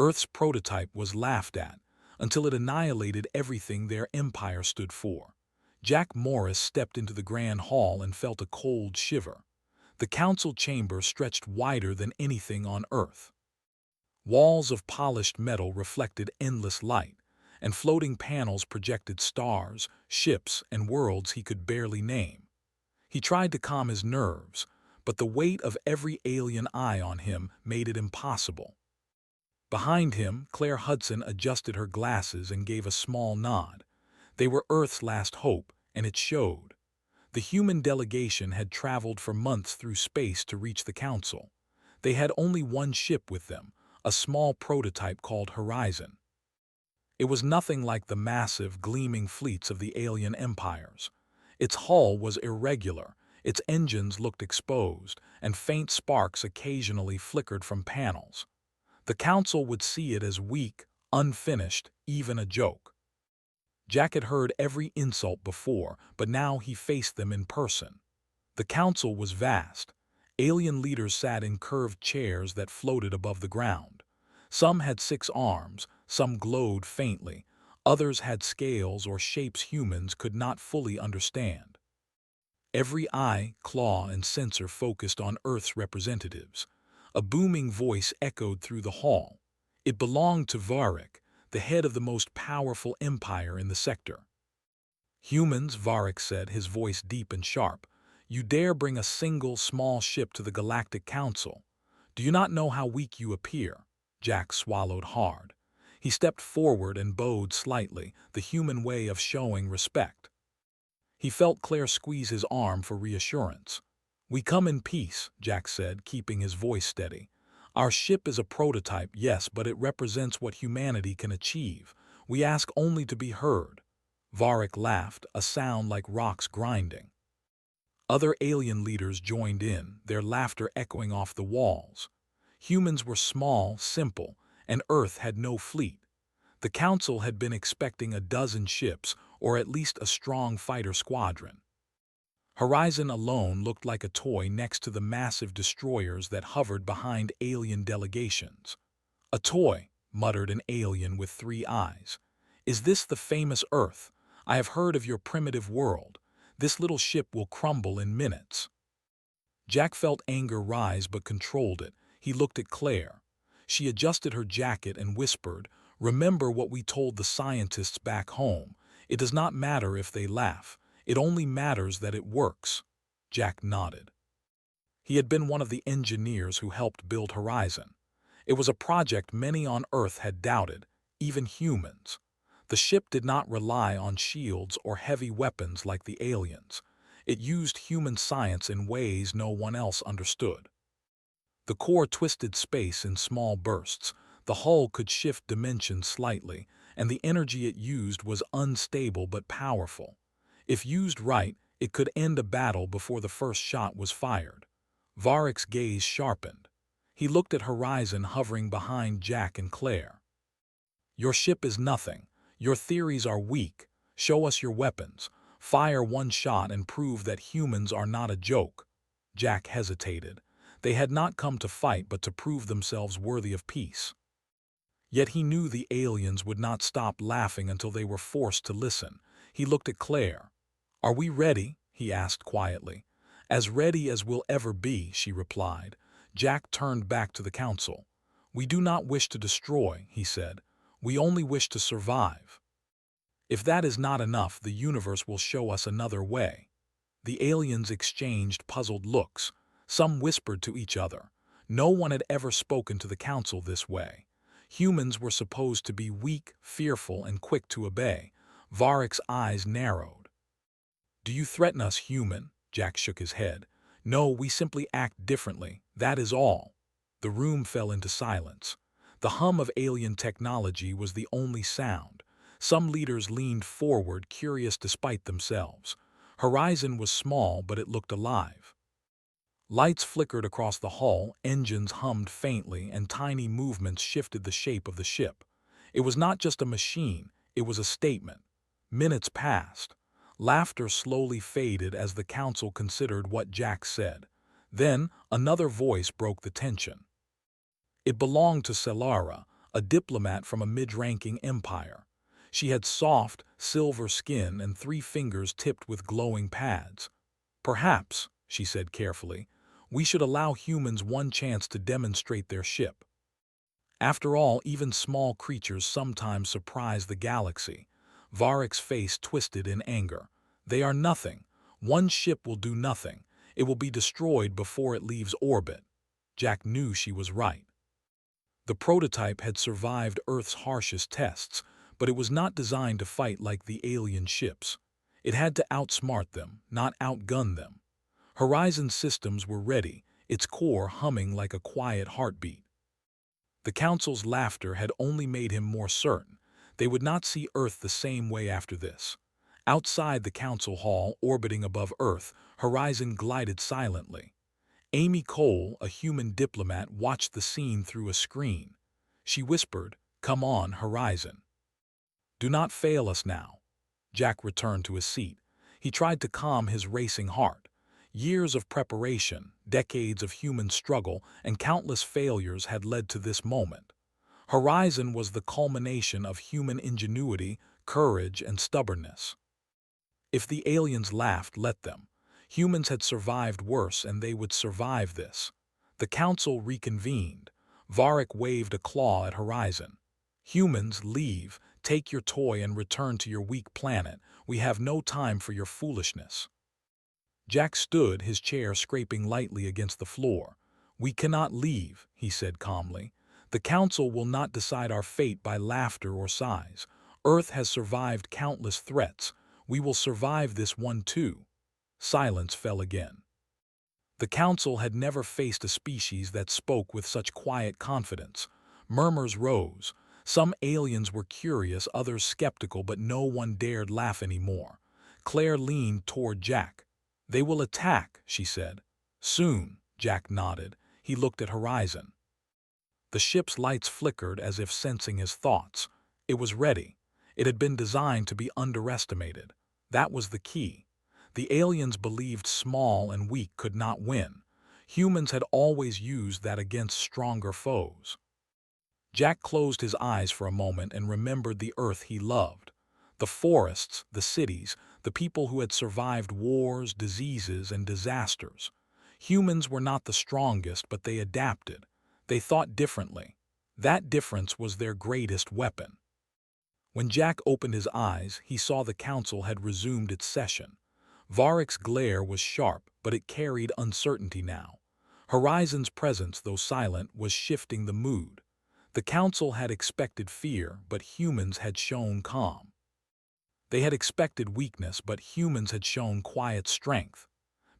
Earth's prototype was laughed at, until it annihilated everything their empire stood for. Jack Morris stepped into the grand hall and felt a cold shiver. The council chamber stretched wider than anything on Earth. Walls of polished metal reflected endless light, and floating panels projected stars, ships, and worlds he could barely name. He tried to calm his nerves, but the weight of every alien eye on him made it impossible. Behind him, Claire Hudson adjusted her glasses and gave a small nod. They were Earth's last hope, and it showed. The human delegation had traveled for months through space to reach the council. They had only one ship with them, a small prototype called Horizon. It was nothing like the massive, gleaming fleets of the alien empires. Its hull was irregular, its engines looked exposed, and faint sparks occasionally flickered from panels. The council would see it as weak, unfinished, even a joke. Jack had heard every insult before, but now he faced them in person. The council was vast. Alien leaders sat in curved chairs that floated above the ground. Some had 6 arms, some glowed faintly, others had scales or shapes humans could not fully understand. Every eye, claw, and sensor focused on Earth's representatives. A booming voice echoed through the hall. It belonged to Varric, the head of the most powerful empire in the sector. "Humans," Varric said, his voice deep and sharp, "you dare bring a single small ship to the Galactic Council. Do you not know how weak you appear?" Jack swallowed hard. He stepped forward and bowed slightly, the human way of showing respect. He felt Claire squeeze his arm for reassurance. "We come in peace," Jack said, keeping his voice steady. "Our ship is a prototype, yes, but it represents what humanity can achieve. We ask only to be heard." Varric laughed, a sound like rocks grinding. Other alien leaders joined in, their laughter echoing off the walls. Humans were small, simple, and Earth had no fleet. The Council had been expecting a dozen ships, or at least a strong fighter squadron. Horizon alone looked like a toy next to the massive destroyers that hovered behind alien delegations. "A toy," muttered an alien with 3 eyes. "Is this the famous Earth? I have heard of your primitive world. This little ship will crumble in minutes." Jack felt anger rise but controlled it. He looked at Claire. She adjusted her jacket and whispered, "Remember what we told the scientists back home. It does not matter if they laugh. It only matters that it works." Jack nodded. He had been one of the engineers who helped build Horizon. It was a project many on Earth had doubted, even humans. The ship did not rely on shields or heavy weapons like the aliens. It used human science in ways no one else understood. The core twisted space in small bursts. The hull could shift dimensions slightly, and the energy it used was unstable but powerful. If used right, it could end a battle before the first shot was fired. Varric's gaze sharpened. He looked at Horizon hovering behind Jack and Claire. "Your ship is nothing. Your theories are weak. Show us your weapons. Fire one shot and prove that humans are not a joke." Jack hesitated. They had not come to fight but to prove themselves worthy of peace. Yet he knew the aliens would not stop laughing until they were forced to listen. He looked at Claire. "Are we ready?" he asked quietly. "As ready as we'll ever be," she replied. Jack turned back to the council. "We do not wish to destroy," he said. "We only wish to survive. If that is not enough, the universe will show us another way." The aliens exchanged puzzled looks. Some whispered to each other. No one had ever spoken to the council this way. Humans were supposed to be weak, fearful, and quick to obey. Varric's eyes narrowed. "Do you threaten us, human?" Jack shook his head. "No, we simply act differently, that is all." The room fell into silence. The hum of alien technology was the only sound. Some leaders leaned forward, curious despite themselves. Horizon was small, but it looked alive. Lights flickered across the hull, engines hummed faintly, and tiny movements shifted the shape of the ship. It was not just a machine, it was a statement. Minutes passed. Laughter slowly faded as the council considered what Jack said. Then, another voice broke the tension. It belonged to Celara, a diplomat from a mid-ranking empire. She had soft, silver skin and 3 fingers tipped with glowing pads. "Perhaps," she said carefully, "we should allow humans one chance to demonstrate their ship. After all, even small creatures sometimes surprise the galaxy." Varric's face twisted in anger. "They are nothing. One ship will do nothing. It will be destroyed before it leaves orbit." Jack knew she was right. The prototype had survived Earth's harshest tests, but it was not designed to fight like the alien ships. It had to outsmart them, not outgun them. Horizon's systems were ready, its core humming like a quiet heartbeat. The Council's laughter had only made him more certain. They would not see Earth the same way after this. Outside the Council Hall, orbiting above Earth, Horizon glided silently. Amy Cole, a human diplomat, watched the scene through a screen. She whispered, "Come on, Horizon. Do not fail us now." Jack returned to his seat. He tried to calm his racing heart. Years of preparation, decades of human struggle, and countless failures had led to this moment. Horizon was the culmination of human ingenuity, courage, and stubbornness. If the aliens laughed, let them. Humans had survived worse, and they would survive this. The Council reconvened. Varric waved a claw at Horizon. "Humans, leave. Take your toy and return to your weak planet. We have no time for your foolishness." Jack stood, his chair scraping lightly against the floor. "We cannot leave," he said calmly. "The Council will not decide our fate by laughter or sighs. Earth has survived countless threats. We will survive this one too." Silence fell again. The Council had never faced a species that spoke with such quiet confidence. Murmurs rose. Some aliens were curious, others skeptical, but no one dared laugh anymore. Claire leaned toward Jack. "They will attack," she said. "Soon," Jack nodded. He looked at Horizon. The ship's lights flickered as if sensing his thoughts. It was ready. It had been designed to be underestimated. That was the key. The aliens believed small and weak could not win. Humans had always used that against stronger foes. Jack closed his eyes for a moment and remembered the Earth he loved. The forests, the cities, the people who had survived wars, diseases, and disasters. Humans were not the strongest, but they adapted. They thought differently. That difference was their greatest weapon. When Jack opened his eyes, he saw the Council had resumed its session. Varric's glare was sharp, but it carried uncertainty now. Horizon's presence, though silent, was shifting the mood. The Council had expected fear, but humans had shown calm. They had expected weakness, but humans had shown quiet strength.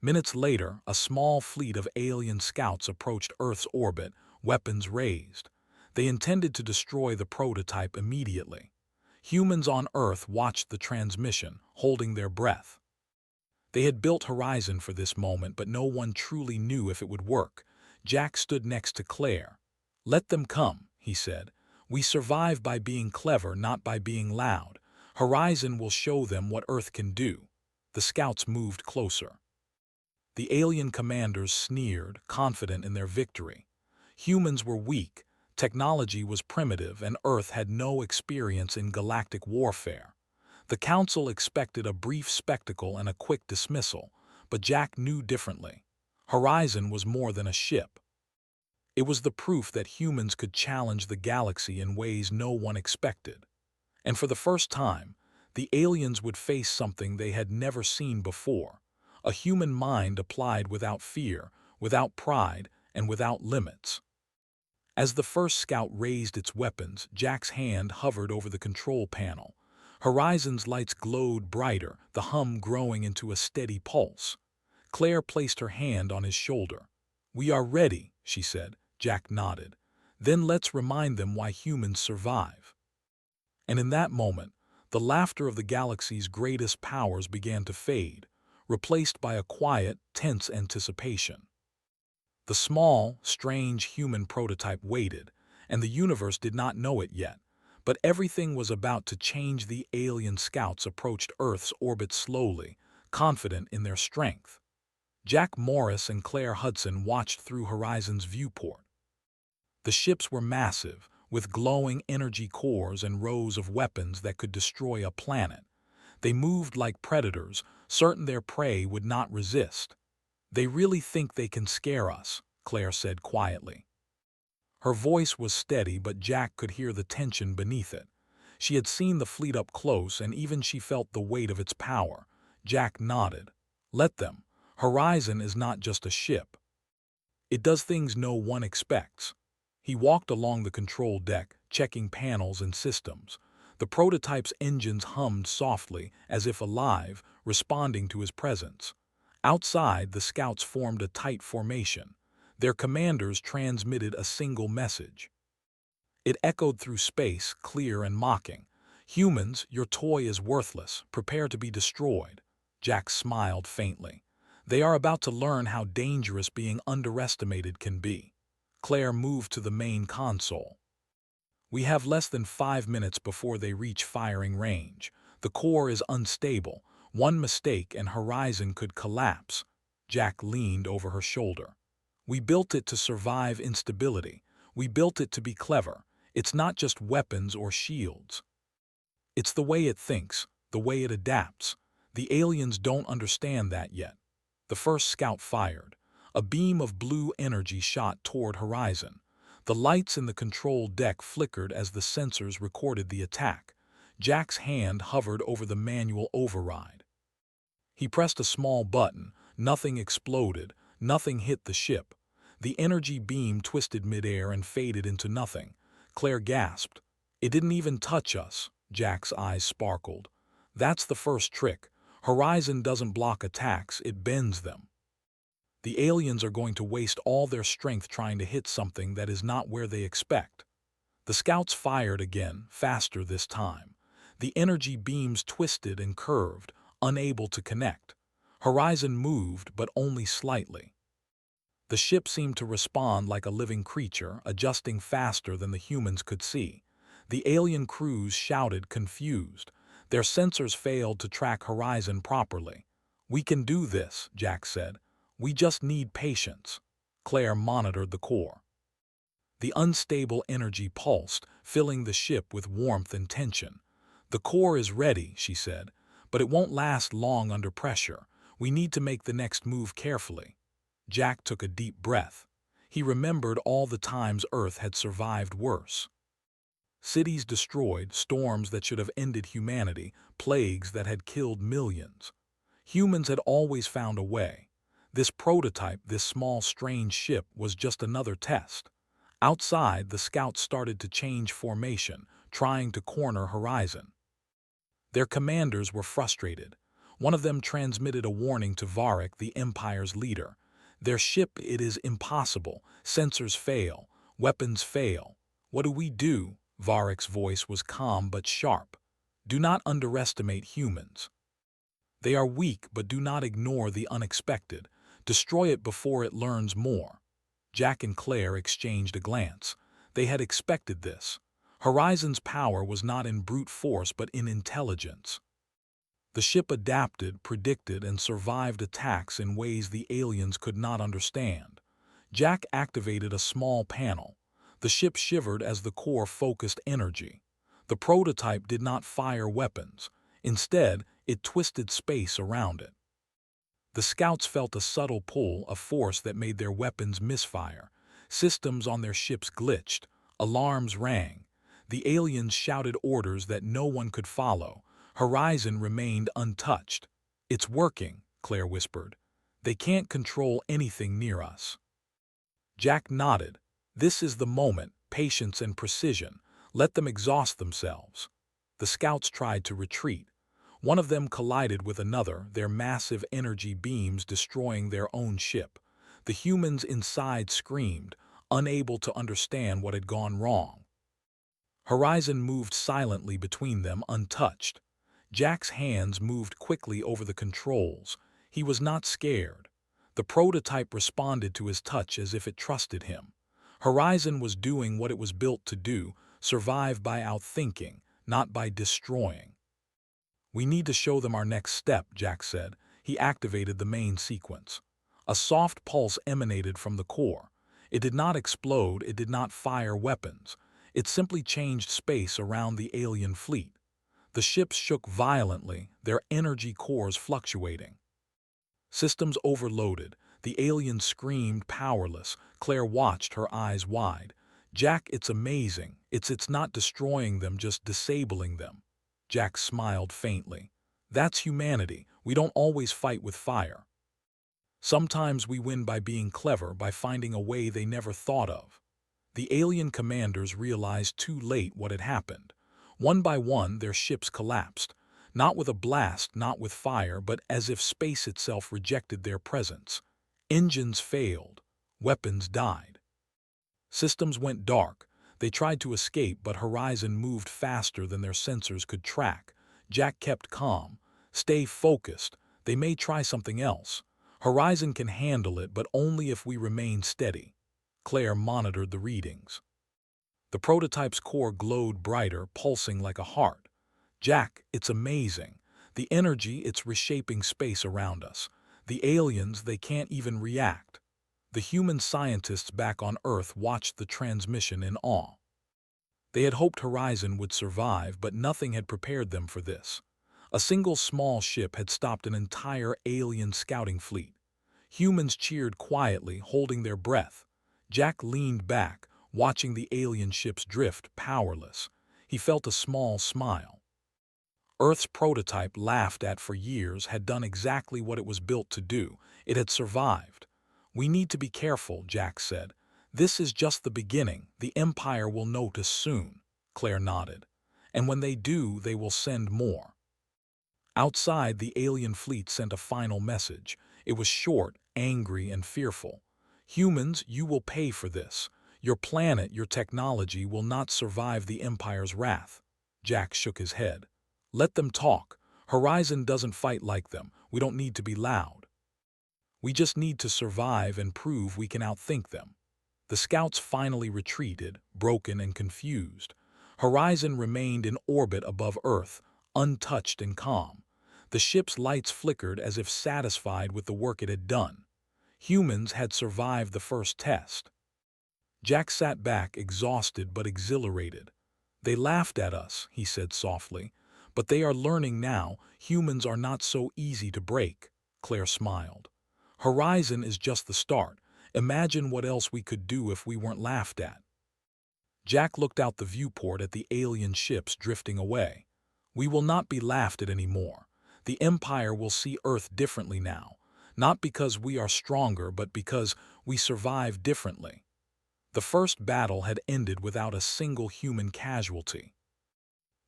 Minutes later, a small fleet of alien scouts approached Earth's orbit, weapons raised. They intended to destroy the prototype immediately. Humans on Earth watched the transmission, holding their breath. They had built Horizon for this moment, but no one truly knew if it would work. Jack stood next to Claire. "Let them come," he said. "We survive by being clever, not by being loud. Horizon will show them what Earth can do." The scouts moved closer. The alien commanders sneered, confident in their victory. Humans were weak, technology was primitive, and Earth had no experience in galactic warfare. The Council expected a brief spectacle and a quick dismissal, but Jack knew differently. Horizon was more than a ship. It was the proof that humans could challenge the galaxy in ways no one expected. And for the first time, the aliens would face something they had never seen before: a human mind applied without fear, without pride, and without limits. As the first scout raised its weapons, Jack's hand hovered over the control panel. Horizon's lights glowed brighter, the hum growing into a steady pulse. Claire placed her hand on his shoulder. "We are ready," she said. Jack nodded. "Then let's remind them why humans survive." And in that moment, the laughter of the galaxy's greatest powers began to fade, replaced by a quiet, tense anticipation. The small, strange human prototype waited, and the universe did not know it yet. But everything was about to change. The alien scouts approached Earth's orbit slowly, confident in their strength. Jack Morris and Claire Hudson watched through Horizon's viewport. The ships were massive, with glowing energy cores and rows of weapons that could destroy a planet. They moved like predators, certain their prey would not resist. "They really think they can scare us," Claire said quietly. Her voice was steady, but Jack could hear the tension beneath it. She had seen the fleet up close, and even she felt the weight of its power. Jack nodded. "Let them. Horizon is not just a ship. It does things no one expects." He walked along the control deck, checking panels and systems. The prototype's engines hummed softly, as if alive, responding to his presence. Outside, the scouts formed a tight formation. Their commanders transmitted a single message. It echoed through space, clear and mocking. "Humans, your toy is worthless. Prepare to be destroyed." Jack smiled faintly. "They are about to learn how dangerous being underestimated can be." Claire moved to the main console. "We have less than 5 minutes before they reach firing range. The core is unstable. One mistake and Horizon could collapse." Jack leaned over her shoulder. "We built it to survive instability. We built it to be clever. It's not just weapons or shields. It's the way it thinks, the way it adapts. The aliens don't understand that yet." The first scout fired. A beam of blue energy shot toward Horizon. The lights in the control deck flickered as the sensors recorded the attack. Jack's hand hovered over the manual override. He pressed a small button. Nothing exploded. Nothing hit the ship. The energy beam twisted midair and faded into nothing. Claire gasped. "It didn't even touch us." Jack's eyes sparkled. "That's the first trick. Horizon doesn't block attacks, it bends them. The aliens are going to waste all their strength trying to hit something that is not where they expect." The scouts fired again, faster this time. The energy beams twisted and curved, unable to connect. Horizon moved, but only slightly. The ship seemed to respond like a living creature, adjusting faster than the humans could see. The alien crews shouted, confused. Their sensors failed to track Horizon properly. "We can do this," Jack said. "We just need patience." Claire monitored the core. The unstable energy pulsed, filling the ship with warmth and tension. "The core is ready," she said, "but it won't last long under pressure. We need to make the next move carefully." Jack took a deep breath. He remembered all the times Earth had survived worse. Cities destroyed, storms that should have ended humanity, plagues that had killed millions. Humans had always found a way. This prototype, this small strange ship, was just another test. Outside, the scouts started to change formation, trying to corner Horizon. Their commanders were frustrated. One of them transmitted a warning to Varric, the Empire's leader. "Their ship, it is impossible. Sensors fail. Weapons fail." "What do we do?" Varric's voice was calm but sharp. "Do not underestimate humans. They are weak, but do not ignore the unexpected. Destroy it before it learns more." Jack and Claire exchanged a glance. They had expected this. Horizon's power was not in brute force but in intelligence. The ship adapted, predicted, and survived attacks in ways the aliens could not understand. Jack activated a small panel. The ship shivered as the core focused energy. The prototype did not fire weapons. Instead, it twisted space around it. The scouts felt a subtle pull, a force that made their weapons misfire. Systems on their ships glitched. Alarms rang. The aliens shouted orders that no one could follow. Horizon remained untouched. "It's working," Claire whispered. "They can't control anything near us." Jack nodded. "This is the moment, patience and precision. Let them exhaust themselves." The scouts tried to retreat. One of them collided with another, their massive energy beams destroying their own ship. The humans inside screamed, unable to understand what had gone wrong. Horizon moved silently between them, untouched. Jack's hands moved quickly over the controls. He was not scared. The prototype responded to his touch as if it trusted him. Horizon was doing what it was built to do, survive by outthinking, not by destroying. "We need to show them our next step," Jack said. He activated the main sequence. A soft pulse emanated from the core. It did not explode, it did not fire weapons. It simply changed space around the alien fleet. The ships shook violently, their energy cores fluctuating. Systems overloaded. The aliens screamed powerless. Claire watched, her eyes wide. Jack, it's amazing. It's not destroying them, just disabling them. Jack smiled faintly. That's humanity. We don't always fight with fire. Sometimes we win by being clever, by finding a way they never thought of. The alien commanders realized too late what had happened. One by one, their ships collapsed. Not with a blast, not with fire, but as if space itself rejected their presence. Engines failed. Weapons died. Systems went dark. They tried to escape, but Horizon moved faster than their sensors could track. Jack kept calm. Stay focused. They may try something else. Horizon can handle it, but only if we remain steady. Claire monitored the readings. The prototype's core glowed brighter, pulsing like a heart. Jack, it's amazing. The energy, it's reshaping space around us. The aliens, they can't even react. The human scientists back on Earth watched the transmission in awe. They had hoped Horizon would survive, but nothing had prepared them for this. A single small ship had stopped an entire alien scouting fleet. Humans cheered quietly, holding their breath. Jack leaned back, watching the alien ships drift, powerless. He felt a small smile. Earth's prototype, laughed at for years, had done exactly what it was built to do. It had survived. We need to be careful, Jack said. This is just the beginning. The Empire will notice soon. Claire nodded. And when they do, they will send more. Outside, the alien fleet sent a final message. It was short, angry, and fearful. Humans, you will pay for this. Your planet, your technology will not survive the Empire's wrath. Jack shook his head. Let them talk. Horizon doesn't fight like them. We don't need to be loud. We just need to survive and prove we can outthink them. The scouts finally retreated, broken and confused. Horizon remained in orbit above Earth, untouched and calm. The ship's lights flickered as if satisfied with the work it had done. Humans had survived the first test. Jack sat back, exhausted but exhilarated. They laughed at us, he said softly. But they are learning now. Humans are not so easy to break. Claire smiled. Horizon is just the start. Imagine what else we could do if we weren't laughed at. Jack looked out the viewport at the alien ships drifting away. We will not be laughed at anymore. The Empire will see Earth differently now. Not because we are stronger, but because we survive differently. The first battle had ended without a single human casualty.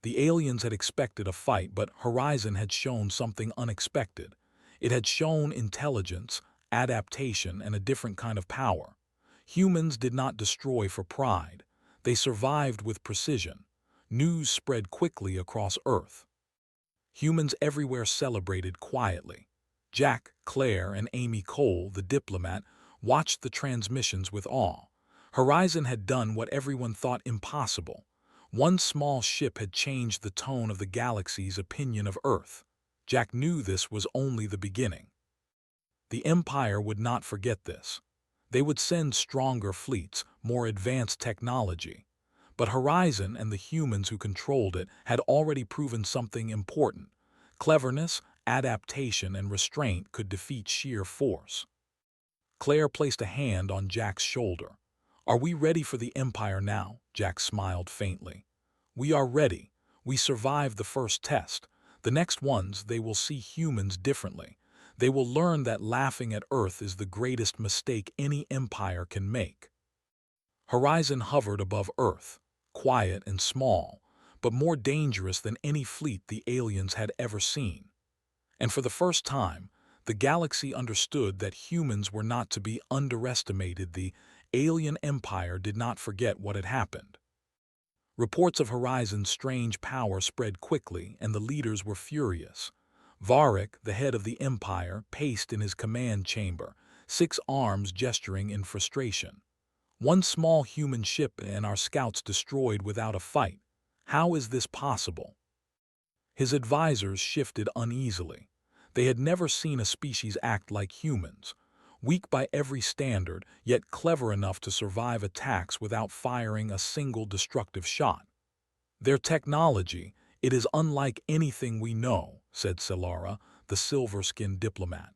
The aliens had expected a fight, but Horizon had shown something unexpected. It had shown intelligence, adaptation, and a different kind of power. Humans did not destroy for pride. They survived with precision. News spread quickly across Earth. Humans everywhere celebrated quietly. Jack, Claire, and Amy Cole, the diplomat, watched the transmissions with awe. Horizon had done what everyone thought impossible. One small ship had changed the tone of the galaxy's opinion of Earth. Jack knew this was only the beginning. The Empire would not forget this. They would send stronger fleets, more advanced technology. But Horizon and the humans who controlled it had already proven something important. Cleverness, adaptation, and restraint could defeat sheer force. Claire placed a hand on Jack's shoulder. Are we ready for the Empire now? Jack smiled faintly. We are ready. We survived the first test. The next ones, they will see humans differently. They will learn that laughing at Earth is the greatest mistake any empire can make. Horizon hovered above Earth, quiet and small, but more dangerous than any fleet the aliens had ever seen. And for the first time, the galaxy understood that humans were not to be underestimated. The alien empire did not forget what had happened. Reports of Horizon's strange power spread quickly, and the leaders were furious. Varric, the head of the empire, paced in his command chamber, 6 arms gesturing in frustration. One small human ship and our scouts destroyed without a fight. How is this possible? His advisors shifted uneasily. They had never seen a species act like humans. weak by every standard, yet clever enough to survive attacks without firing a single destructive shot. Their technology, it is unlike anything we know, said Selara, the silver-skinned diplomat.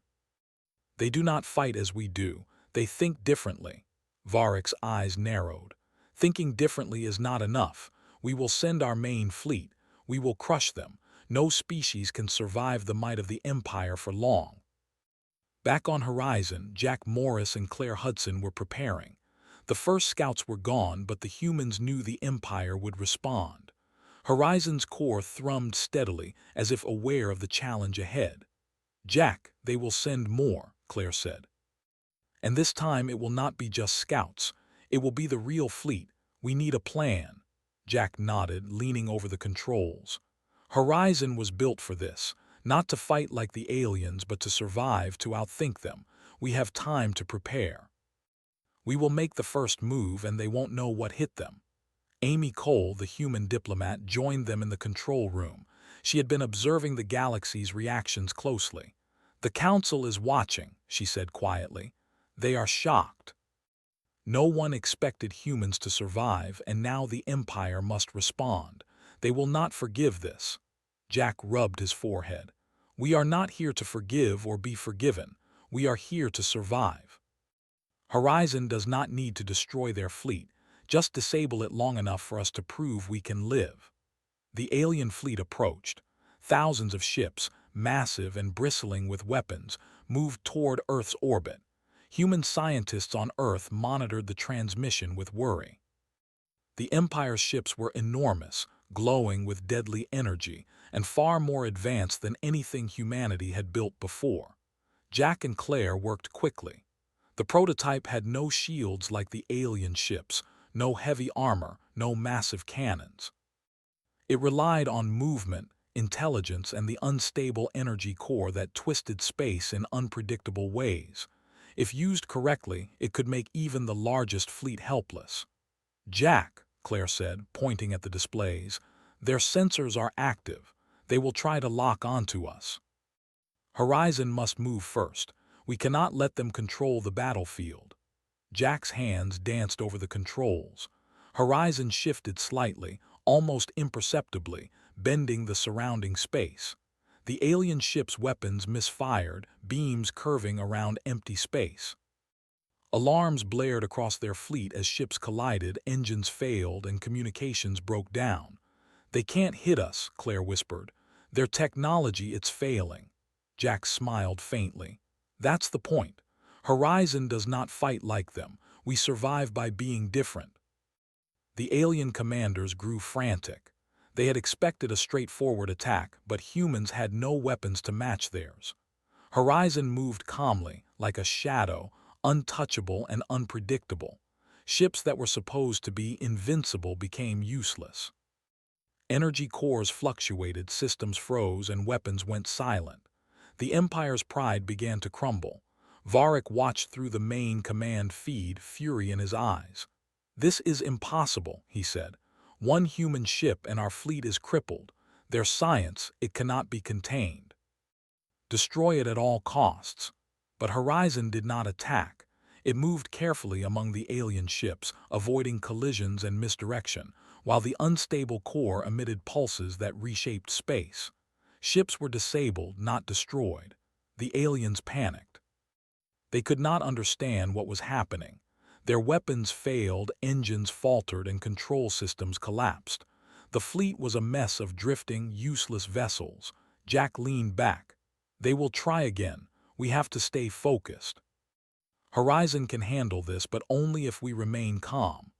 They do not fight as we do, they think differently. Varric's eyes narrowed. Thinking differently is not enough. We will send our main fleet. We will crush them. No species can survive the might of the Empire for long. Back on Horizon, Jack Morris and Claire Hudson were preparing. The first scouts were gone, but the humans knew the Empire would respond. Horizon's core thrummed steadily, as if aware of the challenge ahead. Jack, they will send more, Claire said. And this time it will not be just scouts. It will be the real fleet. We need a plan. Jack nodded, leaning over the controls. Horizon was built for this, not to fight like the aliens, but to survive, to outthink them. We have time to prepare. We will make the first move and they won't know what hit them. Amy Cole, the human diplomat, joined them in the control room. She had been observing the galaxy's reactions closely. The Council is watching, she said quietly. They are shocked. No one expected humans to survive, and now the Empire must respond. They will not forgive this. Jack rubbed his forehead. We are not here to forgive or be forgiven. We are here to survive. Horizon does not need to destroy their fleet. Just disable it long enough for us to prove we can live. The alien fleet approached. Thousands of ships, massive and bristling with weapons, moved toward Earth's orbit. Human scientists on Earth monitored the transmission with worry. The Empire's ships were enormous, glowing with deadly energy, and far more advanced than anything humanity had built before. Jack and Claire worked quickly. The prototype had no shields like the alien ships, no heavy armor, no massive cannons. It relied on movement, intelligence, and the unstable energy core that twisted space in unpredictable ways. If used correctly, it could make even the largest fleet helpless. Jack, Claire said, pointing at the displays, their sensors are active. They will try to lock onto us. Horizon must move first. We cannot let them control the battlefield. Jack's hands danced over the controls. Horizon shifted slightly, almost imperceptibly, bending the surrounding space. The alien ship's weapons misfired, beams curving around empty space. Alarms blared across their fleet as ships collided, engines failed, and communications broke down. They can't hit us, Claire whispered. Their technology, it's failing. Jack smiled faintly. That's the point. Horizon does not fight like them. We survive by being different. The alien commanders grew frantic. They had expected a straightforward attack, but humans had no weapons to match theirs. Horizon moved calmly, like a shadow, untouchable and unpredictable. Ships that were supposed to be invincible became useless. Energy cores fluctuated, systems froze, and weapons went silent. The Empire's pride began to crumble. Varric watched through the main command feed, fury in his eyes. This is impossible, he said. One human ship and our fleet is crippled. Their science, it cannot be contained. Destroy it at all costs. But Horizon did not attack. It moved carefully among the alien ships, avoiding collisions and misdirection, while the unstable core emitted pulses that reshaped space. Ships were disabled, not destroyed. The aliens panicked. They could not understand what was happening. Their weapons failed, engines faltered, and control systems collapsed. The fleet was a mess of drifting, useless vessels. Jack leaned back. They will try again. We have to stay focused. Horizon can handle this, but only if we remain calm.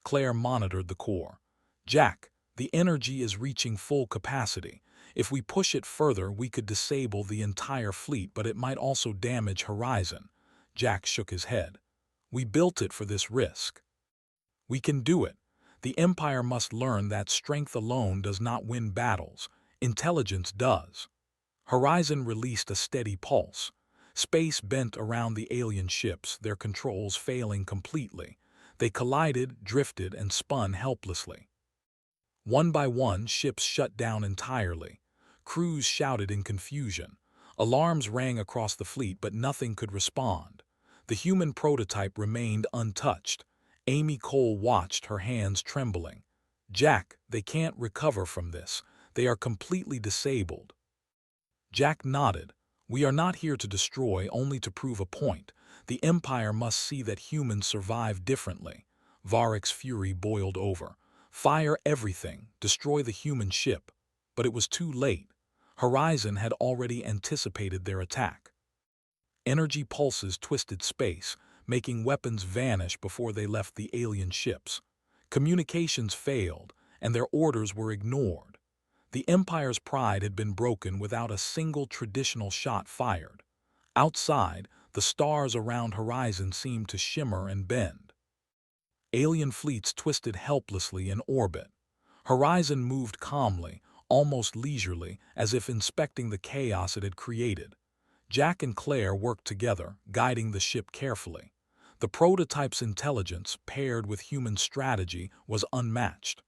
Claire monitored the core. Jack, the energy is reaching full capacity. If we push it further, we could disable the entire fleet, but it might also damage Horizon. Jack shook his head. We built it for this risk. We can do it. The Empire must learn that strength alone does not win battles. Intelligence does. Horizon released a steady pulse. Space bent around the alien ships, their controls failing completely. They collided, drifted, and spun helplessly. One by one, ships shut down entirely. Crews shouted in confusion. Alarms rang across the fleet, but nothing could respond. The human prototype remained untouched. Amy Cole watched, her hands trembling. "Jack, they can't recover from this. They are completely disabled." Jack nodded. "We are not here to destroy, only to prove a point. The Empire must see that humans survive differently." Varick's fury boiled over. "Fire everything, destroy the human ship." But it was too late. Horizon had already anticipated their attack. Energy pulses twisted space, making weapons vanish before they left the alien ships. Communications failed, and their orders were ignored. The Empire's pride had been broken without a single traditional shot fired. Outside, the stars around Horizon seemed to shimmer and bend. Alien fleets twisted helplessly in orbit. Horizon moved calmly, almost leisurely, as if inspecting the chaos it had created. Jack and Claire worked together, guiding the ship carefully. The prototype's intelligence, paired with human strategy, was unmatched.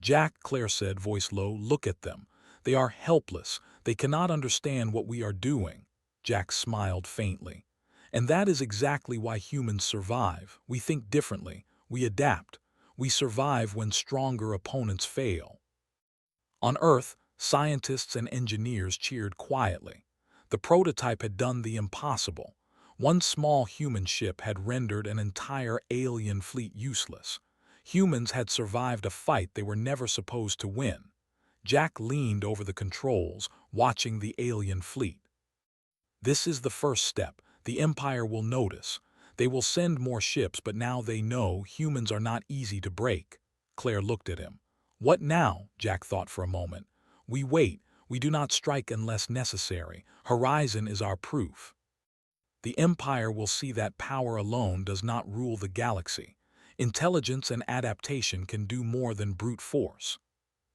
"Jack," Claire said, voice low, "look at them. They are helpless. They cannot understand what we are doing." Jack smiled faintly. "And that is exactly why humans survive. We think differently. We adapt. We survive when stronger opponents fail." On Earth, scientists and engineers cheered quietly. The prototype had done the impossible. One small human ship had rendered an entire alien fleet useless. Humans had survived a fight they were never supposed to win. Jack leaned over the controls, watching the alien fleet. "This is the first step. The Empire will notice. They will send more ships, but now they know humans are not easy to break." Claire looked at him. "What now?" Jack thought for a moment. "We wait. We do not strike unless necessary. Horizon is our proof. The Empire will see that power alone does not rule the galaxy. Intelligence and adaptation can do more than brute force."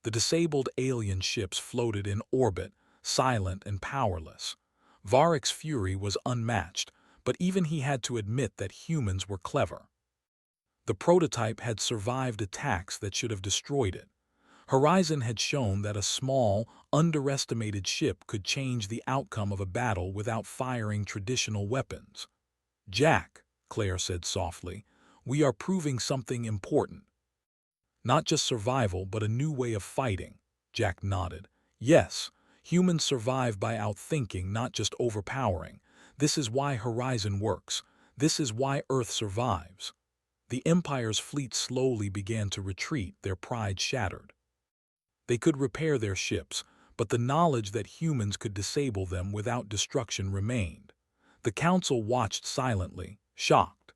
The disabled alien ships floated in orbit, silent and powerless. Varick's fury was unmatched, but even he had to admit that humans were clever. The prototype had survived attacks that should have destroyed it. Horizon had shown that a small, underestimated ship could change the outcome of a battle without firing traditional weapons. "Jack," Claire said softly, "we are proving something important. Not just survival, but a new way of fighting." Jack nodded. "Yes, humans survive by outthinking, not just overpowering. This is why Horizon works. This is why Earth survives." The Empire's fleet slowly began to retreat, their pride shattered. They could repair their ships, but the knowledge that humans could disable them without destruction remained. The Council watched silently, shocked.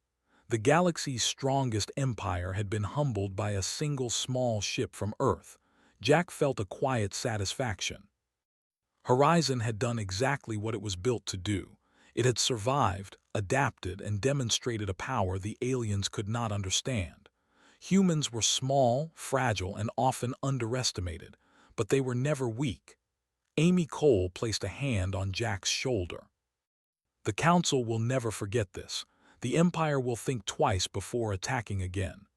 The galaxy's strongest empire had been humbled by a single small ship from Earth. Jack felt a quiet satisfaction. Horizon had done exactly what it was built to do. It had survived, adapted, and demonstrated a power the aliens could not understand. Humans were small, fragile, and often underestimated, but they were never weak. Amy Cole placed a hand on Jack's shoulder. "The Council will never forget this. The Empire will think twice before attacking again."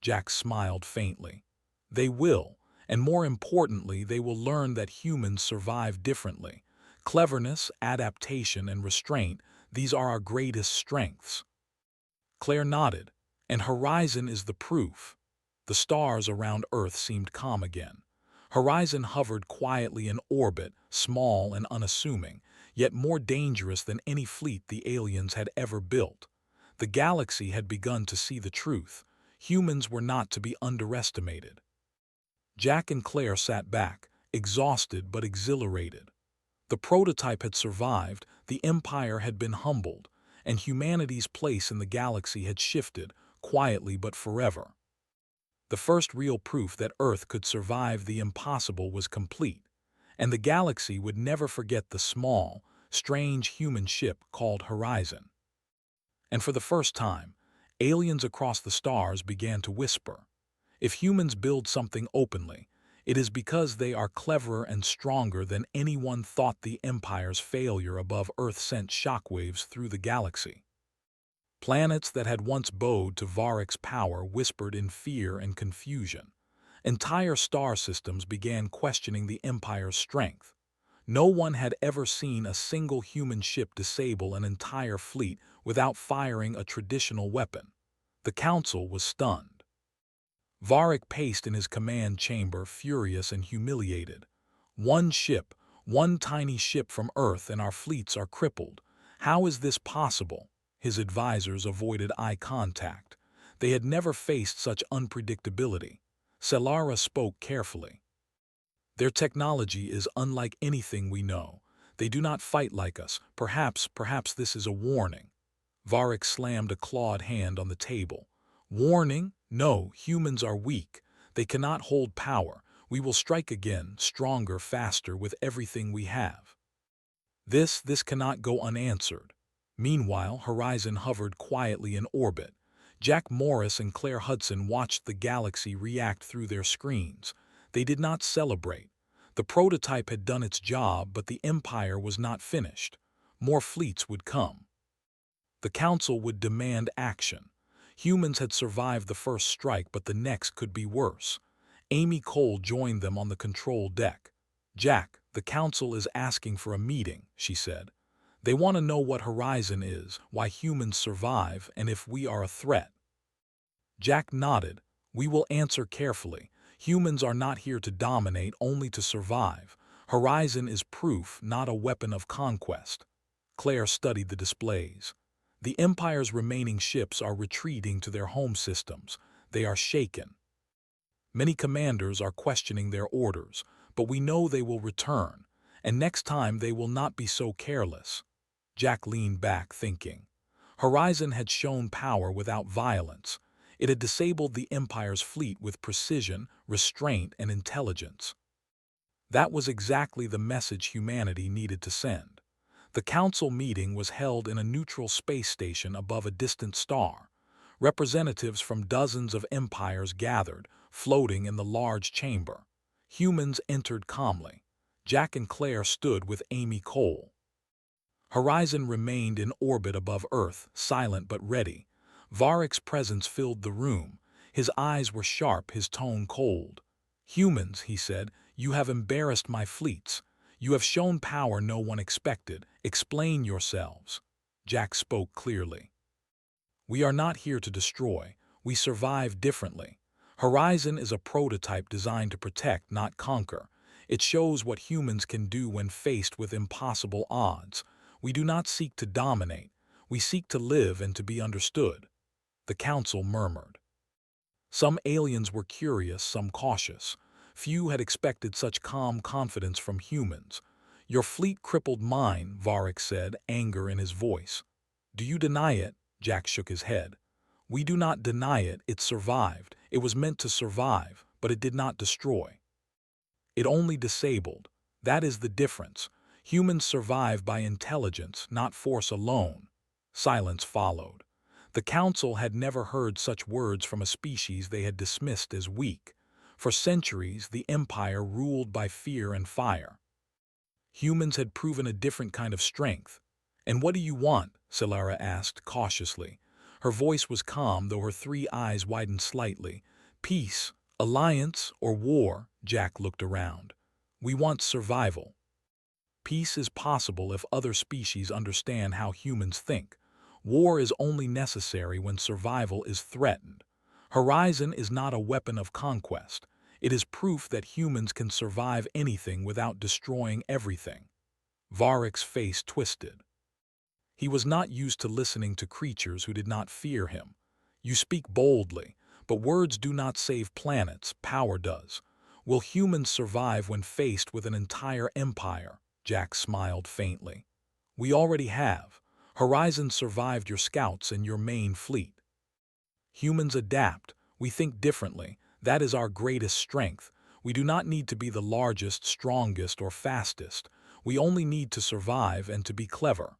Jack smiled faintly. "They will, and more importantly, they will learn that humans survive differently. Cleverness, adaptation, and restraint, these are our greatest strengths." Claire nodded. "And Horizon is the proof." The stars around Earth seemed calm again. Horizon hovered quietly in orbit, small and unassuming, yet more dangerous than any fleet the aliens had ever built. The galaxy had begun to see the truth. Humans were not to be underestimated. Jack and Claire sat back, exhausted but exhilarated. The prototype had survived, the Empire had been humbled, and humanity's place in the galaxy had shifted, quietly but forever. The first real proof that Earth could survive the impossible was complete, and the galaxy would never forget the small, strange human ship called Horizon. And for the first time, aliens across the stars began to whisper. If humans build something openly, it is because they are cleverer and stronger than anyone thought. The Empire's failure above Earth sent shockwaves through the galaxy. Planets that had once bowed to Varick's power whispered in fear and confusion. Entire star systems began questioning the Empire's strength. No one had ever seen a single human ship disable an entire fleet without firing a traditional weapon. The council was stunned. Varric paced in his command chamber, furious and humiliated. One ship, one tiny ship from Earth, and our fleets are crippled. How is this possible? His advisors avoided eye contact. They had never faced such unpredictability. Selara spoke carefully. Their technology is unlike anything we know. They do not fight like us. Perhaps this is a warning. Varric slammed a clawed hand on the table. Warning? No, humans are weak. They cannot hold power. We will strike again, stronger, faster, with everything we have. This cannot go unanswered. Meanwhile, Horizon hovered quietly in orbit. Jack Morris and Claire Hudson watched the galaxy react through their screens. They did not celebrate. The prototype had done its job, but the Empire was not finished. More fleets would come. The Council would demand action. Humans had survived the first strike, but the next could be worse. Amy Cole joined them on the control deck. Jack, the Council is asking for a meeting, she said. They want to know what Horizon is, why humans survive, and if we are a threat. Jack nodded. We will answer carefully. Humans are not here to dominate, only to survive. Horizon is proof, not a weapon of conquest. Claire studied the displays. The Empire's remaining ships are retreating to their home systems. They are shaken. Many commanders are questioning their orders, but we know they will return, and next time they will not be so careless. Jack leaned back, thinking. Horizon had shown power without violence. It had disabled the Empire's fleet with precision, restraint, and intelligence. That was exactly the message humanity needed to send. The council meeting was held in a neutral space station above a distant star. Representatives from dozens of empires gathered, floating in the large chamber. Humans entered calmly. Jack and Claire stood with Amy Cole. Horizon remained in orbit above Earth, silent but ready. Varric's presence filled the room. His eyes were sharp, his tone cold. Humans, he said, you have embarrassed my fleets. You have shown power no one expected. Explain yourselves. Jack spoke clearly. We are not here to destroy. We survive differently. Horizon is a prototype designed to protect, not conquer. It shows what humans can do when faced with impossible odds. We do not seek to dominate. We seek to live and to be understood. The council murmured. Some aliens were curious, some cautious. Few had expected such calm confidence from humans. Your fleet crippled mine, Varric said, anger in his voice. Do you deny it? Jack shook his head. We do not deny it. It survived. It was meant to survive, but it did not destroy. It only disabled. That is the difference. Humans survive by intelligence, not force alone. Silence followed. The council had never heard such words from a species they had dismissed as weak. For centuries, the Empire ruled by fear and fire. Humans had proven a different kind of strength. And what do you want? Selara asked cautiously. Her voice was calm, though her three eyes widened slightly. Peace, alliance, or war? Jack looked around. We want survival. Peace is possible if other species understand how humans think. War is only necessary when survival is threatened. Horizon is not a weapon of conquest. It is proof that humans can survive anything without destroying everything. Varric's face twisted. He was not used to listening to creatures who did not fear him. You speak boldly, but words do not save planets, power does. Will humans survive when faced with an entire empire? Jack smiled faintly. We already have. Horizon survived your scouts and your main fleet. Humans adapt. We think differently. That is our greatest strength. We do not need to be the largest, strongest, or fastest. We only need to survive and to be clever.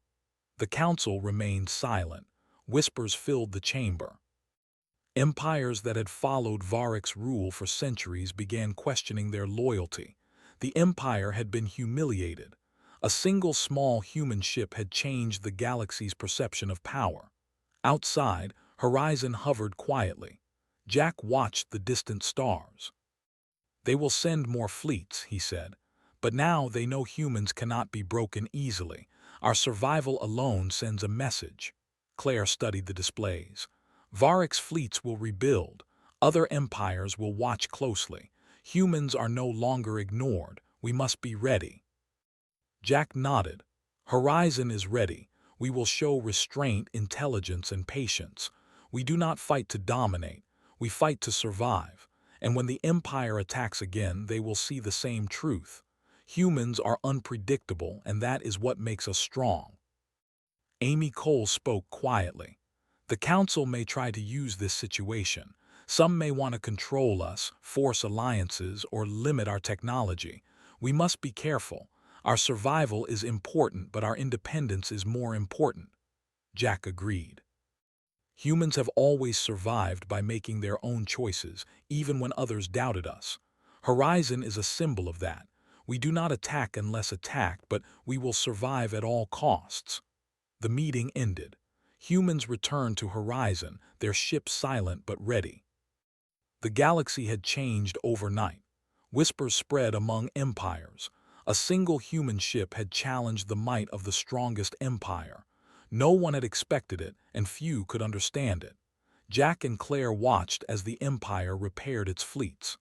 The council remained silent. Whispers filled the chamber. Empires that had followed Varric's rule for centuries began questioning their loyalty. The empire had been humiliated. A single small human ship had changed the galaxy's perception of power. Outside, Horizon hovered quietly. Jack watched the distant stars. They will send more fleets, he said, But now they know humans cannot be broken easily. Our survival alone sends a message. Claire studied the displays. Varric's fleets will rebuild. Other empires will watch closely. Humans are no longer ignored. We must be ready. Jack nodded. Horizon is ready. We will show restraint, intelligence, and patience. We do not fight to dominate. We fight to survive. And when the Empire attacks again, they will see the same truth. Humans are unpredictable, and that is what makes us strong. Amy Cole spoke quietly. The Council may try to use this situation. Some may want to control us, force alliances, or limit our technology. We must be careful. Our survival is important, but our independence is more important. Jack agreed. Humans have always survived by making their own choices, even when others doubted us. Horizon is a symbol of that. We do not attack unless attacked, but we will survive at all costs. The meeting ended. Humans returned to Horizon, their ship silent but ready. The galaxy had changed overnight. Whispers spread among empires. A single human ship had challenged the might of the strongest empire. No one had expected it, and few could understand it. Jack and Claire watched as the empire repaired its fleets.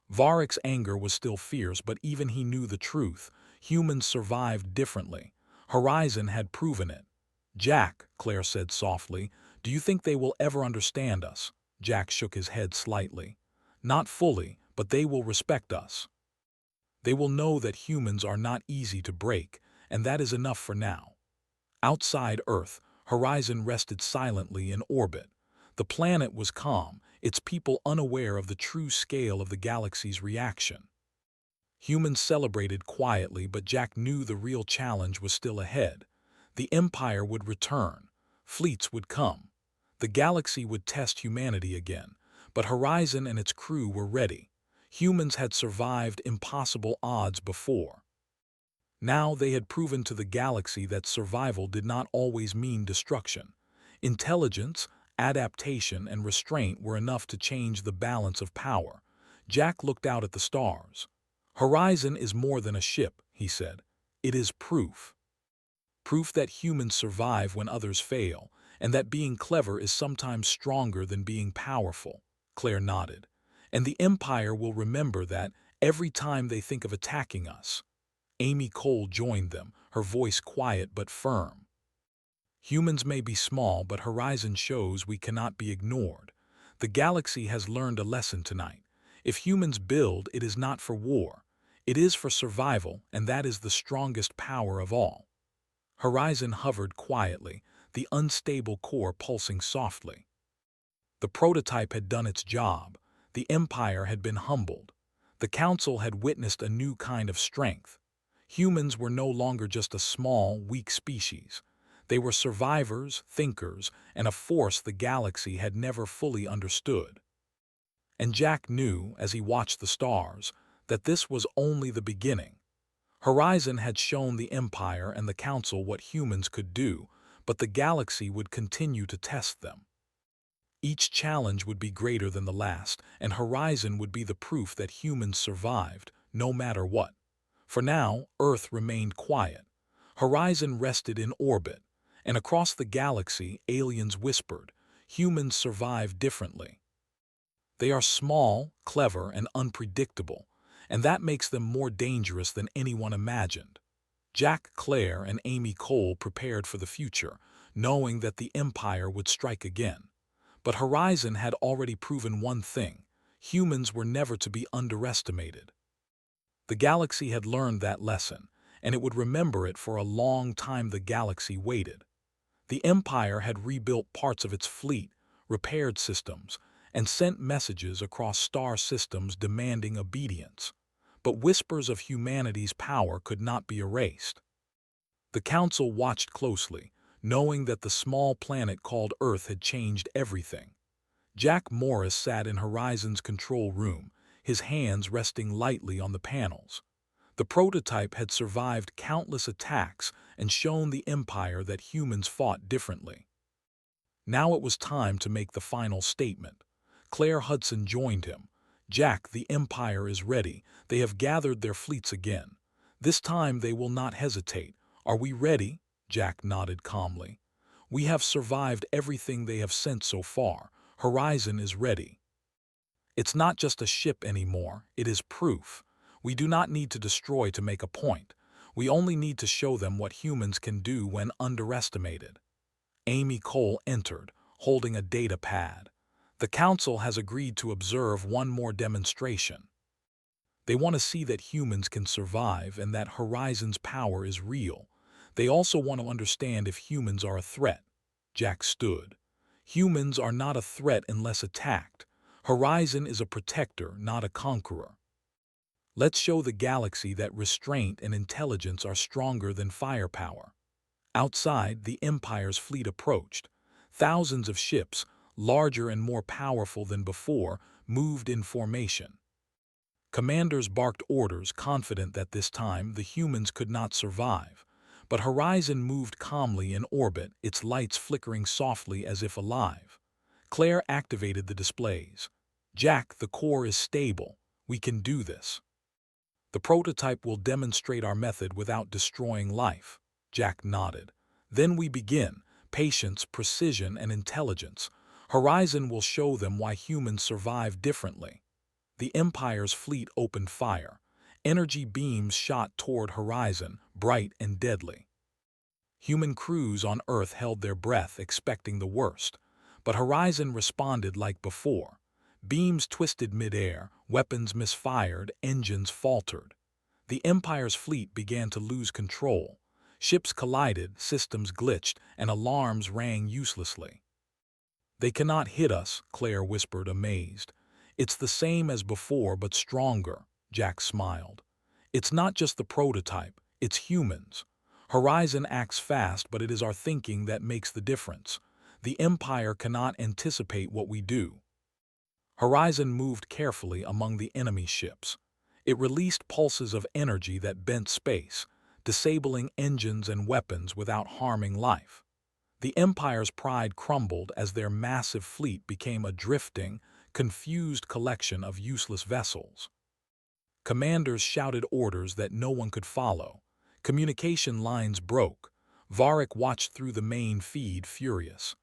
Varric's anger was still fierce, but even he knew the truth. Humans survived differently. Horizon had proven it. Jack, Claire said softly, do you think they will ever understand us? Jack shook his head slightly. Not fully, but they will respect us. They will know that humans are not easy to break, and that is enough for now. Outside Earth, Horizon rested silently in orbit. The planet was calm, its people unaware of the true scale of the galaxy's reaction. Humans celebrated quietly, but Jack knew the real challenge was still ahead. The Empire would return. Fleets would come. The galaxy would test humanity again, but Horizon and its crew were ready. Humans had survived impossible odds before. Now they had proven to the galaxy that survival did not always mean destruction. Intelligence, adaptation, and restraint were enough to change the balance of power. Jack looked out at the stars. Horizon is more than a ship, he said. It is proof. Proof that humans survive when others fail, and that being clever is sometimes stronger than being powerful. Claire nodded. And the Empire will remember that every time they think of attacking us. Amy Cole joined them, her voice quiet but firm. Humans may be small, but Horizon shows we cannot be ignored. The galaxy has learned a lesson tonight. If humans build, it is not for war. It is for survival, and that is the strongest power of all. Horizon hovered quietly, the unstable core pulsing softly. The prototype had done its job. The Empire had been humbled. The Council had witnessed a new kind of strength. Humans were no longer just a small, weak species. They were survivors, thinkers, and a force the galaxy had never fully understood. And Jack knew, as he watched the stars, that this was only the beginning. Horizon had shown the Empire and the Council what humans could do, but the galaxy would continue to test them. Each challenge would be greater than the last, and Horizon would be the proof that humans survived, no matter what. For now, Earth remained quiet. Horizon rested in orbit, and across the galaxy, aliens whispered, humans survive differently. They are small, clever, and unpredictable, and that makes them more dangerous than anyone imagined. Jack, Claire, and Amy Cole prepared for the future, knowing that the Empire would strike again. But Horizon had already proven one thing: humans were never to be underestimated. The galaxy had learned that lesson, and it would remember it for a long time. The galaxy waited. The Empire had rebuilt parts of its fleet, repaired systems, and sent messages across star systems demanding obedience. But whispers of humanity's power could not be erased. The Council watched closely, knowing that the small planet called Earth had changed everything. Jack Morris sat in Horizon's control room, his hands resting lightly on the panels. The prototype had survived countless attacks and shown the Empire that humans fought differently. Now it was time to make the final statement. Claire Hudson joined him. Jack, the Empire is ready. They have gathered their fleets again. This time they will not hesitate. Are we ready? Jack nodded calmly. We have survived everything they have sent so far. Horizon is ready. It's not just a ship anymore, it is proof. We do not need to destroy to make a point. We only need to show them what humans can do when underestimated. Amy Cole entered, holding a data pad. The Council has agreed to observe one more demonstration. They want to see that humans can survive and that Horizon's power is real. They also want to understand if humans are a threat. Jack stood. Humans are not a threat unless attacked. Horizon is a protector, not a conqueror. Let's show the galaxy that restraint and intelligence are stronger than firepower. Outside, the Empire's fleet approached. Thousands of ships, larger and more powerful than before, moved in formation. Commanders barked orders, confident that this time the humans could not survive. But Horizon moved calmly in orbit, its lights flickering softly as if alive. Claire activated the displays. Jack, the core is stable. We can do this. The prototype will demonstrate our method without destroying life. Jack nodded. Then we begin. Patience, precision, and intelligence. Horizon will show them why humans survive differently. The Empire's fleet opened fire. Energy beams shot toward Horizon, bright and deadly. Human crews on Earth held their breath, expecting the worst. But Horizon responded like before. Beams twisted mid-air, weapons misfired, engines faltered. The Empire's fleet began to lose control. Ships collided, systems glitched, and alarms rang uselessly. "They cannot hit us," Claire whispered, amazed. "It's the same as before, but stronger," Jack smiled. "It's not just the prototype, it's humans. Horizon acts fast, but it is our thinking that makes the difference. The Empire cannot anticipate what we do." Horizon moved carefully among the enemy ships. It released pulses of energy that bent space, disabling engines and weapons without harming life. The Empire's pride crumbled as their massive fleet became a drifting, confused collection of useless vessels. Commanders shouted orders that no one could follow. Communication lines broke. Varric watched through the main feed, furious.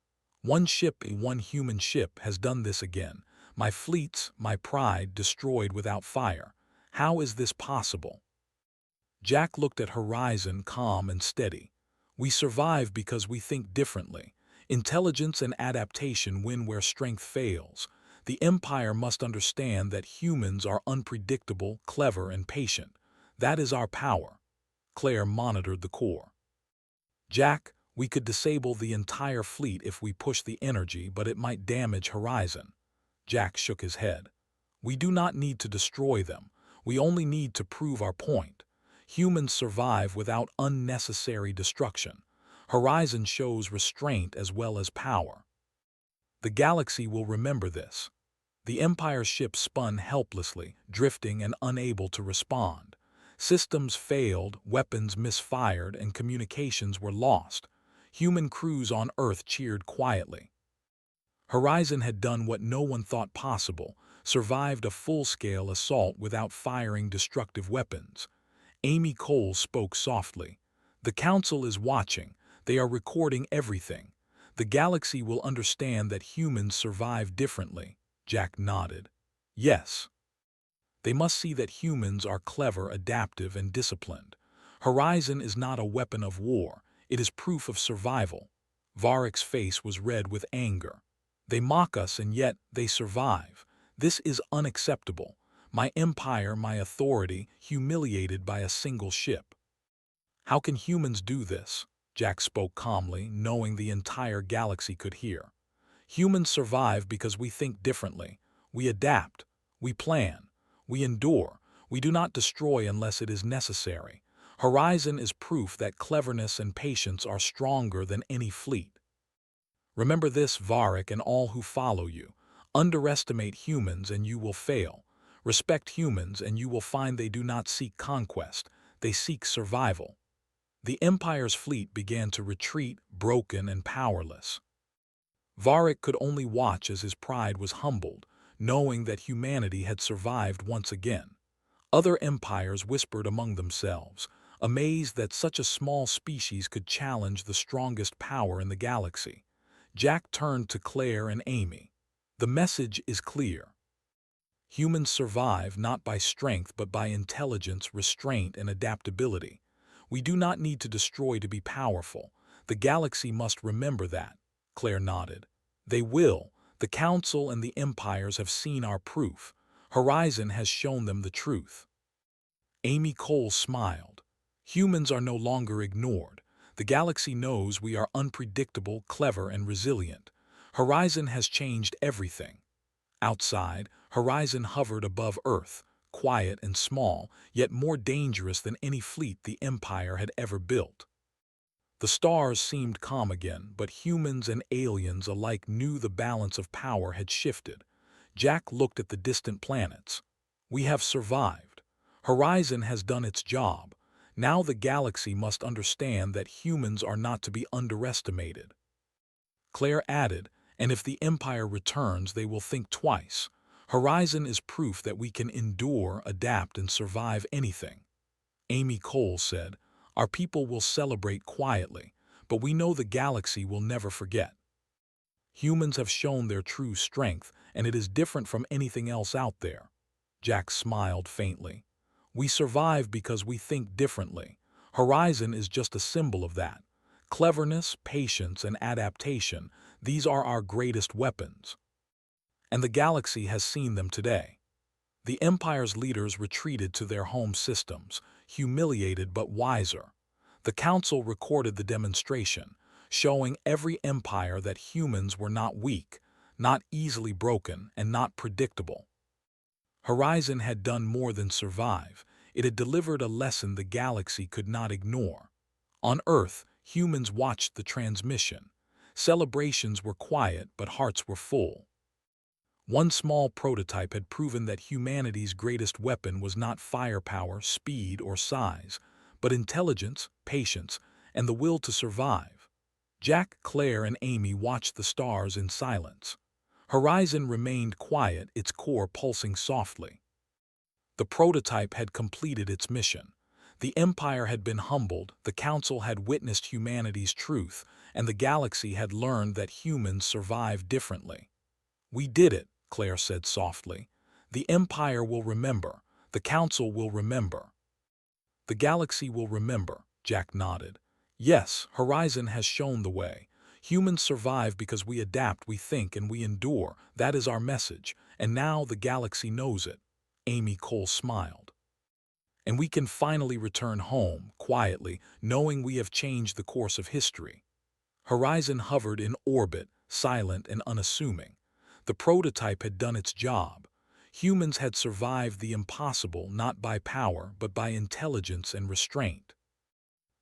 "One ship, one human ship, has done this again. My fleets, my pride, destroyed without fire. How is this possible?" Jack looked at Horizon, calm and steady. "We survive because we think differently. Intelligence and adaptation win where strength fails. The Empire must understand that humans are unpredictable, clever, and patient. That is our power." Claire monitored the core. "Jack, we could disable the entire fleet if we push the energy, but it might damage Horizon." Jack shook his head. "We do not need to destroy them. We only need to prove our point. Humans survive without unnecessary destruction. Horizon shows restraint as well as power. The galaxy will remember this." The Empire's ship spun helplessly, drifting and unable to respond. Systems failed, weapons misfired, and communications were lost. Human crews on Earth cheered quietly. Horizon had done what no one thought possible, survived a full-scale assault without firing destructive weapons. Amy Cole spoke softly. "The Council is watching. They are recording everything. The galaxy will understand that humans survive differently." Jack nodded. "Yes. They must see that humans are clever, adaptive, and disciplined. Horizon is not a weapon of war. It is proof of survival." Varric's face was red with anger. "They mock us and yet they survive. This is unacceptable. My empire, my authority, humiliated by a single ship." "How can humans do this?" Jack spoke calmly, knowing the entire galaxy could hear. "Humans survive because we think differently. We adapt. We plan. We endure. We do not destroy unless it is necessary. Horizon is proof that cleverness and patience are stronger than any fleet. Remember this, Varric, and all who follow you. Underestimate humans and you will fail. Respect humans and you will find they do not seek conquest. They seek survival." The Empire's fleet began to retreat, broken and powerless. Varric could only watch as his pride was humbled. knowing that humanity had survived once again. Other empires whispered among themselves, amazed that such a small species could challenge the strongest power in the galaxy. Jack turned to Claire and Amy. The message is clear. Humans survive not by strength but by intelligence, restraint, and adaptability. We do not need to destroy to be powerful. The galaxy must remember that. Claire nodded. They will. The Council and the Empires have seen our proof. Horizon has shown them the truth. Amy Cole smiled. Humans are no longer ignored. The galaxy knows we are unpredictable, clever, and resilient. Horizon has changed everything. Outside, Horizon hovered above Earth, quiet and small, yet more dangerous than any fleet the Empire had ever built. The stars seemed calm again, but humans and aliens alike knew the balance of power had shifted. Jack looked at the distant planets. We have survived. Horizon has done its job. Now the galaxy must understand that humans are not to be underestimated. Claire added, and if the Empire returns, they will think twice. Horizon is proof that we can endure, adapt, and survive anything. Amy Cole said, our people will celebrate quietly, but we know the galaxy will never forget. Humans have shown their true strength, and it is different from anything else out there. Jack smiled faintly. We survive because we think differently. Horizon is just a symbol of that. Cleverness, patience, and adaptation, these are our greatest weapons. And the galaxy has seen them today. The Empire's leaders retreated to their home systems, humiliated but wiser. The Council recorded the demonstration, showing every empire that humans were not weak, not easily broken, and not predictable. Horizon had done more than survive. It had delivered a lesson the galaxy could not ignore. On Earth, humans watched the transmission. Celebrations were quiet, but hearts were full. One small prototype had proven that humanity's greatest weapon was not firepower, speed, or size, but intelligence, patience, and the will to survive. Jack, Claire, and Amy watched the stars in silence. Horizon remained quiet, its core pulsing softly. The prototype had completed its mission. The Empire had been humbled, the Council had witnessed humanity's truth, and the galaxy had learned that humans survive differently. We did it, Claire said softly. The Empire will remember. The Council will remember. The galaxy will remember, Jack nodded. Yes, Horizon has shown the way. Humans survive because we adapt, we think, and we endure. That is our message, and now the galaxy knows it. Amy Cole smiled. And we can finally return home, quietly, knowing we have changed the course of history. Horizon hovered in orbit, silent and unassuming. The prototype had done its job. Humans had survived the impossible not by power but by intelligence and restraint.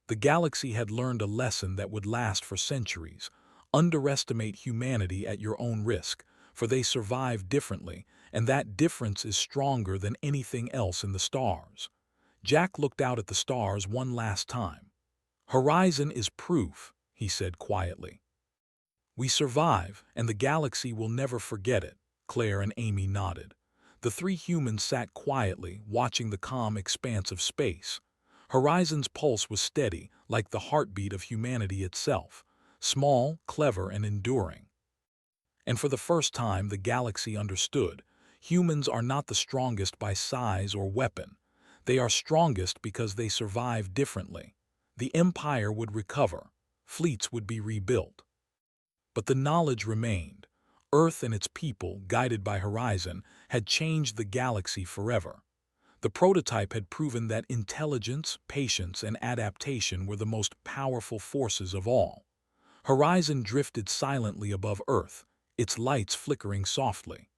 The galaxy had learned a lesson that would last for centuries. Underestimate humanity at your own risk, for they survive differently, and that difference is stronger than anything else in the stars. Jack looked out at the stars one last time. Horizon is proof, he said quietly. We survive, and the galaxy will never forget it. Claire and Amy nodded. The three humans sat quietly, watching the calm expanse of space. Horizon's pulse was steady, like the heartbeat of humanity itself, small, clever, and enduring. And for the first time, the galaxy understood. Humans are not the strongest by size or weapon. They are strongest because they survive differently. The Empire would recover. Fleets would be rebuilt. But the knowledge remained. Earth and its people, guided by Horizon, had changed the galaxy forever. The prototype had proven that intelligence, patience, and adaptation were the most powerful forces of all. Horizon drifted silently above Earth, its lights flickering softly.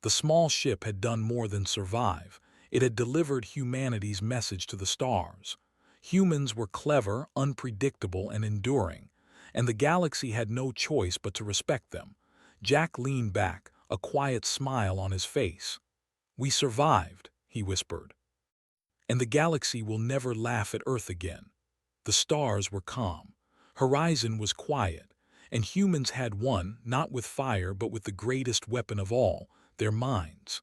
The small ship had done more than survive. It had delivered humanity's message to the stars. Humans were clever, unpredictable, and enduring, and the galaxy had no choice but to respect them. Jack leaned back, a quiet smile on his face. We survived, he whispered. And the galaxy will never laugh at Earth again. The stars were calm. Horizon was quiet. And humans had won, not with fire but with the greatest weapon of all, their minds.